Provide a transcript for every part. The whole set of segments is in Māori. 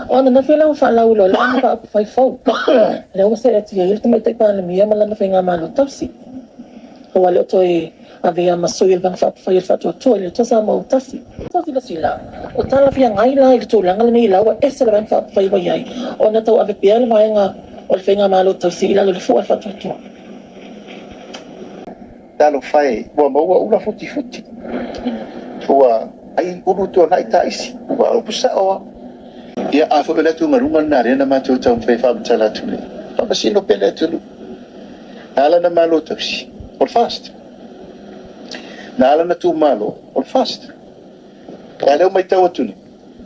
ona na fela fa la ulo la na fa fau le o se ati ele te te pa le mia mala na fenga malo tafsi o wale to e avea masoil bang fa fa to le to sa mo tafsi tafsi la sila o tala fia ngai la i to langa ni la wa ese la fa fa ba yai ona to ave piel mai nga o fenga malo tafsi la le fu fa to talo fai wa mo wa ula futi wa ai ulu to nai taisi wa o pusa o ia a fo le tu marunga na rena ma tu tau fai fa tala tu le pa sino pele tu ala na malo tafsi or fast na ala na tu malo or fast ala mai tau tu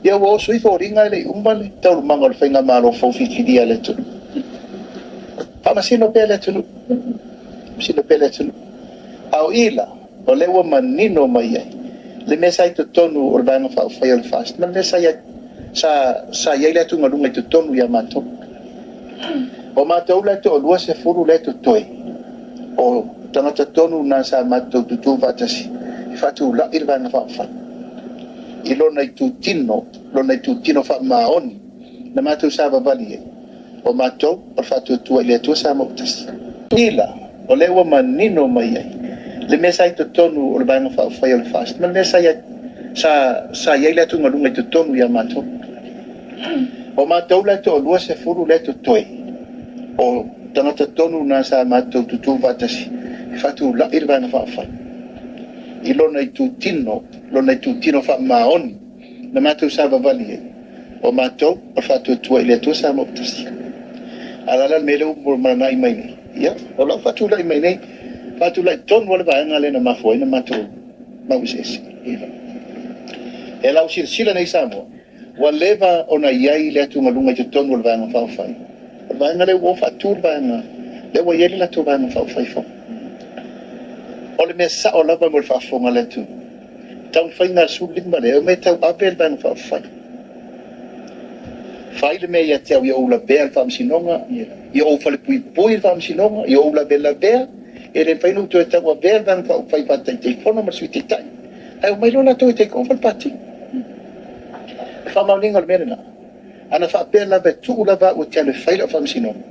ia wo sui fo ringa le umbale tau mangol fenga malo fo fiti dia le tu pa sino pele tu au ila o le wa manino mai ai le mesa i tonu o le banga fa fa le fast ma mesa ia sa ia le tu ngalunga i tonu ia mato o mato le to lua se furu le to toi o tanga tonu na sa mato tu vatasi i fatu la il banga fa i lona i tino fa maoni na mato sa babali o mato o fatu tu ile tu sa mo tas ila o le wa manino mai ai le mesa i tonu o le banga fa fa le fast ma mesa ia sa ia le tu ngalunga i tonu ia mato o mato le to lua se furu le to toi o tanga tonu na sa mato tu vatasi i fatu la il banga fa i lona i tino fa maoni na mato sa babali o mato o fatu tu ile tu sa mo tas ala mele o manai mai ia o la fatu la mai nei fatu la ton wala ba ngale na mafoi na mato mauses e la usir sila nei samo waleva ona iai le tu ngalunga tu ton wala ba nga fa ba ngale wo fatu ba nga le wo yeli la tu ba nga fa fo o le mesa o la ba mo fa fo ngale tu tau faina suling ba le o me tau abel ba nga fa faile me ia tau ia ula bea fa msinonga ia o fale pui fa msinonga ia ula bela bea e le fainu tu tau bea van fa fai pa te fono ma suiti tai ai mai lona tu te kon pati fa ma ninga merna ana fa bela be tu la va o tele faile fa msinonga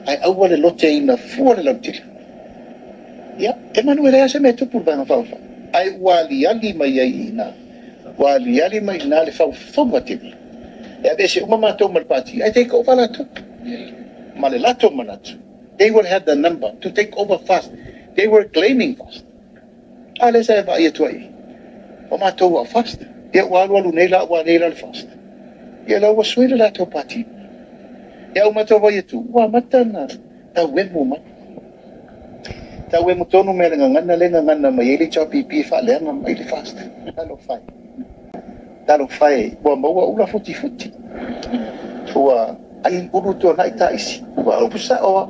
ai awale lote ina fuole la til ia emanuele ase me tu por van fa ai wali ali mai ina wali ali mai na le fa fomati e avesse uma matou malpati I take over lato malelato manatu they will have the number to take over fast they were claiming fast alles eva yetwai o matou fast e walu nela wa nela fast e la was swede lato pati e o matou yetu wa matana ta wemo ma ta wemo tonu merenga ngana mai ele chopi pi fa le mai fast talo fai wa maua ula futi wa ai ulu to nai taisi wa o pusa o